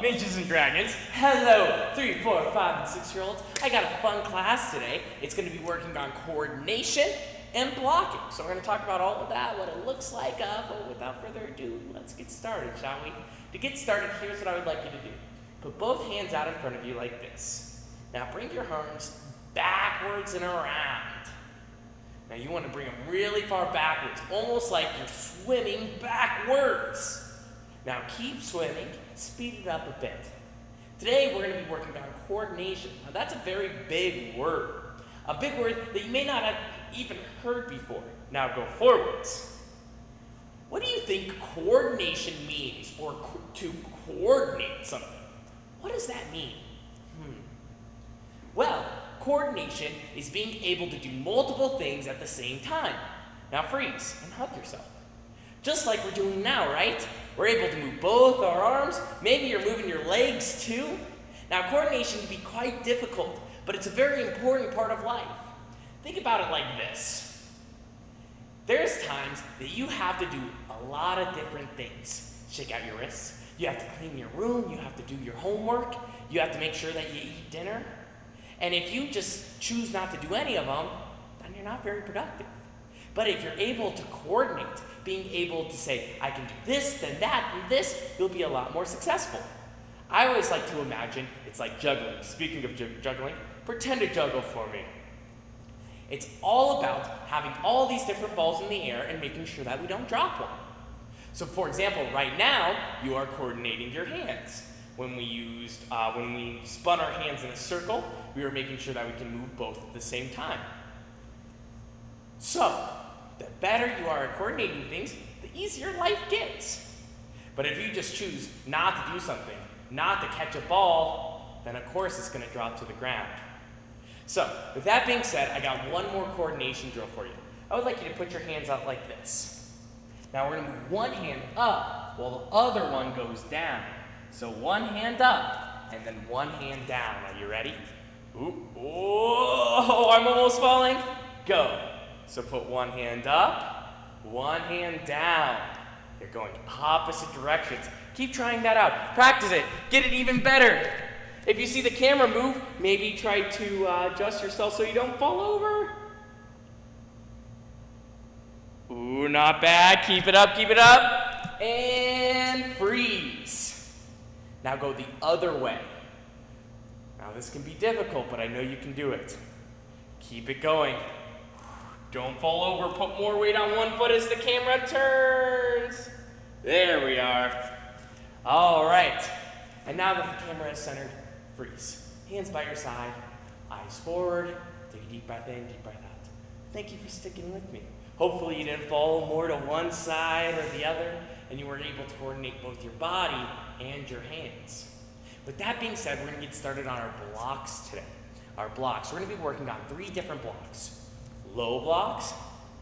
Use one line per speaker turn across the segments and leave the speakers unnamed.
ninjas and dragons. Hello, 3, 4, 5, and 6-year-olds. I got a fun class today. It's going to be working on coordination and blocking. So we're going to talk about all of that, what it looks like. But without further ado, let's get started, shall we? To get started, here's what I would like you to do. Put both hands out in front of you like this. Now bring your arms backwards and around. Now you want to bring them really far backwards, almost like you're swimming backwards. Now keep swimming, speed it up a bit. Today we're going to be working on coordination. Now that's a very big word. A big word that you may not have even heard before. Now go forwards. What do you think coordination means, or to coordinate something? What does that mean? Well, coordination is being able to do multiple things at the same time. Now freeze and hug yourself. Just like we're doing now, right? We're able to move both our arms. Maybe you're moving your legs too. Now coordination can be quite difficult, but it's a very important part of life. Think about it like this. There's times that you have to do a lot of different things. Shake out your wrists. You have to clean your room. You have to do your homework. You have to make sure that you eat dinner. And if you just choose not to do any of them, then you're not very productive. But if you're able to coordinate, being able to say, I can do this, then that, and this, you'll be a lot more successful. I always like to imagine it's like juggling. Speaking of juggling, pretend to juggle for me. It's all about having all these different balls in the air and making sure that we don't drop one. So for example, right now, you are coordinating your hands. When we spun our hands in a circle, we were making sure that we can move both at the same time. So, the better you are at coordinating things, the easier life gets. But if you just choose not to do something, not to catch a ball, then of course it's going to drop to the ground. So, with that being said, I got one more coordination drill for you. I would like you to put your hands out like this. Now we're going to move one hand up while the other one goes down. So one hand up and then one hand down. Are you ready? Ooh, oh, I'm almost falling. Go. So put one hand up, one hand down. You're going opposite directions. Keep trying that out. Practice it. Get it even better. If you see the camera move, maybe try to adjust yourself so you don't fall over. Ooh, not bad. Keep it up, keep it up. And freeze. Now go the other way. Now this can be difficult, but I know you can do it. Keep it going. Don't fall over. Put more weight on one foot as the camera turns. There we are. All right. And now that the camera is centered, freeze. Hands by your side, eyes forward. Take a deep breath in, deep breath out. Thank you for sticking with me. Hopefully you didn't fall more to one side or the other, and you were able to coordinate both your body and your hands. With that being said, we're going to get started on our blocks today. Our blocks. We're going to be working on 3 different blocks. Low blocks,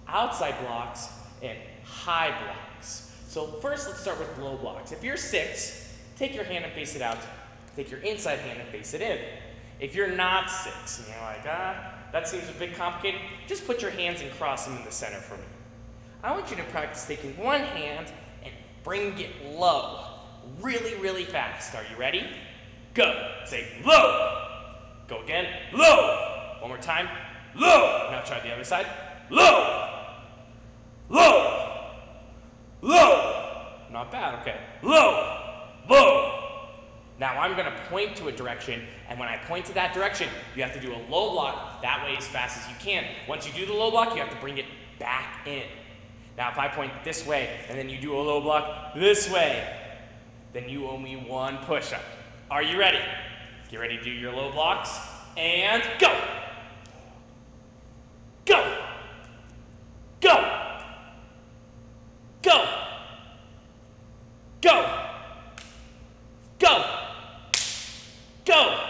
outside blocks, and high blocks. So first, let's start with low blocks. If you're 6, take your hand and face it out. Take your inside hand and face it in. If you're not 6, and you're like, that seems a bit complicated, just put your hands and cross them in the center for me. I want you to practice taking one hand and bring it low, really, really fast. Are you ready? Go. Say low. Go again. Low. One more time. Low. Now try the other side. Low. Low. Low. Not bad. Okay. Low. Low. Now I'm going to point to a direction, and when I point to that direction, you have to do a low block that way as fast as you can. Once you do the low block, you have to bring it back in. Now if I point this way, and then you do a low block this way, then you owe me one push-up. Are you ready? Get ready to do your low blocks, and go! Go! Go! Go! Go! Go! Go!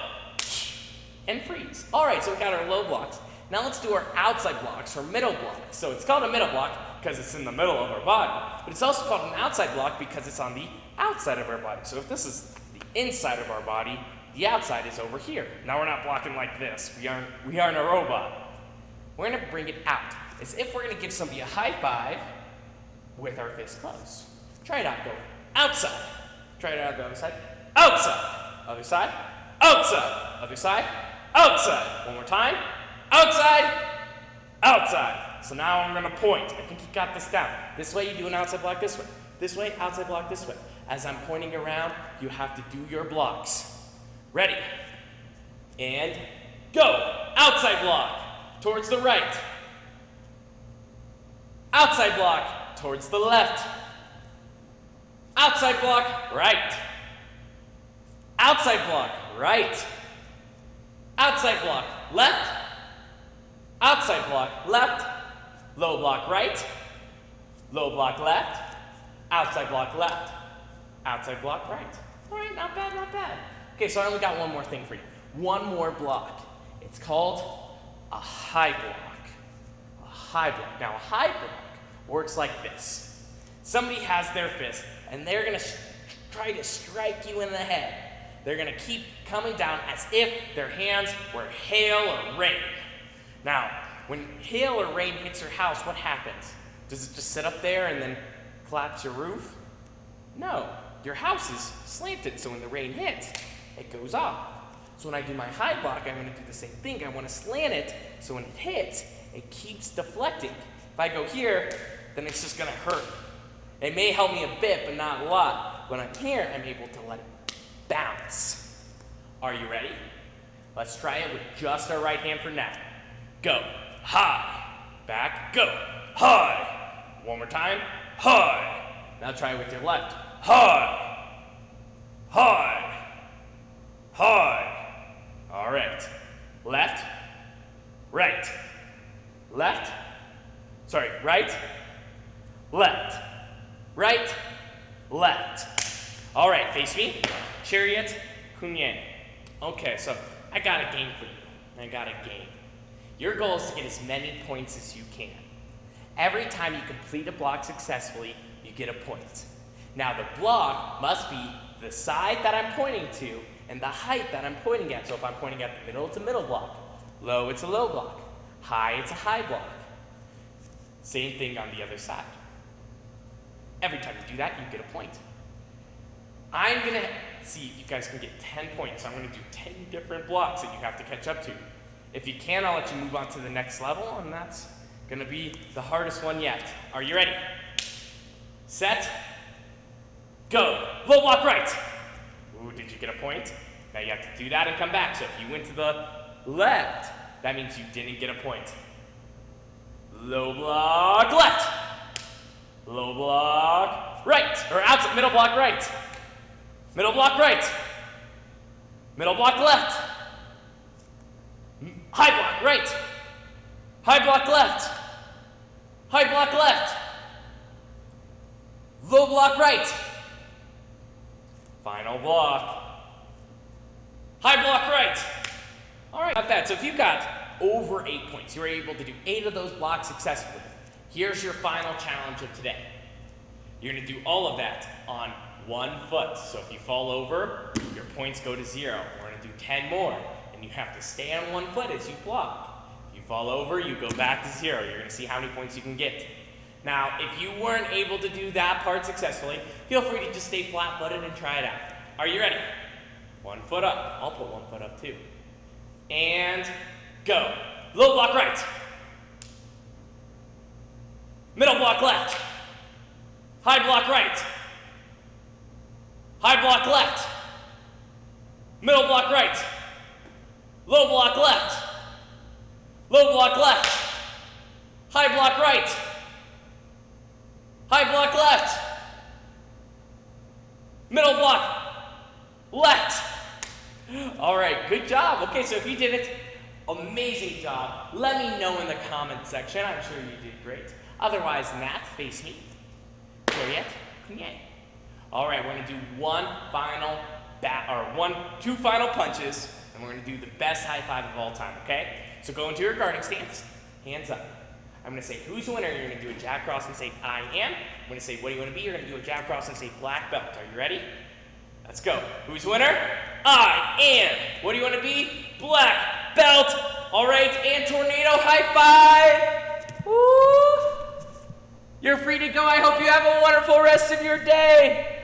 And freeze. All right, so we got our low blocks. Now let's do our outside blocks, or middle blocks. So it's called a middle block because it's in the middle of our body, but it's also called an outside block because it's on the outside of our body. So if this is the inside of our body, the outside is over here. Now we're not blocking like this. We aren't a robot. We're going to bring it out, as if we're going to give somebody a high five with our fists closed. Try it out. Go outside. Try it out the other side. outside, other side, outside, other side, outside. One more time, outside, outside. So now I'm gonna point. I think you got this down. This way you do an outside block this way. This way, outside block this way. As I'm pointing around, you have to do your blocks. Ready? And go. Outside block towards the right. Outside block towards the left. Outside block, right. Outside block, right. Outside block, left. Outside block, left. Low block, right. Low block, left. Outside block, left. Outside block, right. All right, not bad, not bad. Okay, so I only got one more thing for you. One more block. It's called a high block. A high block. Now, a high block works like this. Somebody has their fist, and they're going to try to strike you in the head. They're going to keep coming down as if their hands were hail or rain. Now, when hail or rain hits your house, what happens? Does it just sit up there and then collapse your roof? No, your house is slanted, so when the rain hits, it goes off. So when I do my high block, I'm going to do the same thing. I want to slant it, so when it hits, it keeps deflecting. If I go here, then it's just going to hurt. It may help me a bit, but not a lot. When I'm here, I'm able to let it bounce. Are you ready? Let's try it with just our right hand for now. Go. High. Back. Go. High. One more time. High. Now try it with your left. High. High. High. All right. Left. Right. Left. Sorry. Right. Left. Right. Left. All right. Face me. Chariot. Kunyan. Okay, so I got a game for you. I got a game. Your goal is to get as many points as you can. Every time you complete a block successfully, you get a point. Now the block must be the side that I'm pointing to and the height that I'm pointing at. So if I'm pointing at the middle, it's a middle block. Low, it's a low block. High, it's a high block. Same thing on the other side. Every time you do that, you get a point. I'm going to see if you guys can get 10 points. I'm going to do 10 different blocks that you have to catch up to. If you can, I'll let you move on to the next level, and that's going to be the hardest one yet. Are you ready? Set. Go. Low block right. Ooh, did you get a point? Now you have to do that and come back. So if you went to the left, that means you didn't get a point. Low block left. Low block right. Or outside, middle block right. Middle block right. Middle block left. High block right. High block left. High block left. Low block right. Final block. High block right. All right, not bad. So if you got over 8 points, you were able to do 8 of those blocks successfully. Here's your final challenge of today. You're going to do all of that on 1 foot. So if you fall over, your points go to 0. We're going to do 10 more, and you have to stay on 1 foot as you block. If you fall over, you go back to 0. You're going to see how many points you can get. Now, if you weren't able to do that part successfully, feel free to just stay flat-footed and try it out. Are you ready? 1 foot up. I'll put 1 foot up too. And go. Low block right. Middle block left. High block right. High block left. Middle block right. Low block left. Low block left. High block right. High block left. Middle block left. All right, good job. Okay, so if you did it, amazing job. Let me know in the comment section. I'm sure you did great. Otherwise than that, face me. Chariot. All right, we're gonna do two final punches, and we're gonna do the best high five of all time, okay? So go into your guarding stance, hands up. I'm gonna say, who's the winner? You're gonna do a jack cross and say, I am. I'm gonna say, what do you wanna be? You're gonna do a jack cross and say, black belt. Are you ready? Let's go. Who's the winner? I am. What do you wanna be? Black belt. All right, and tornado high five. Woo! You're free to go. I hope you have a wonderful rest of your day.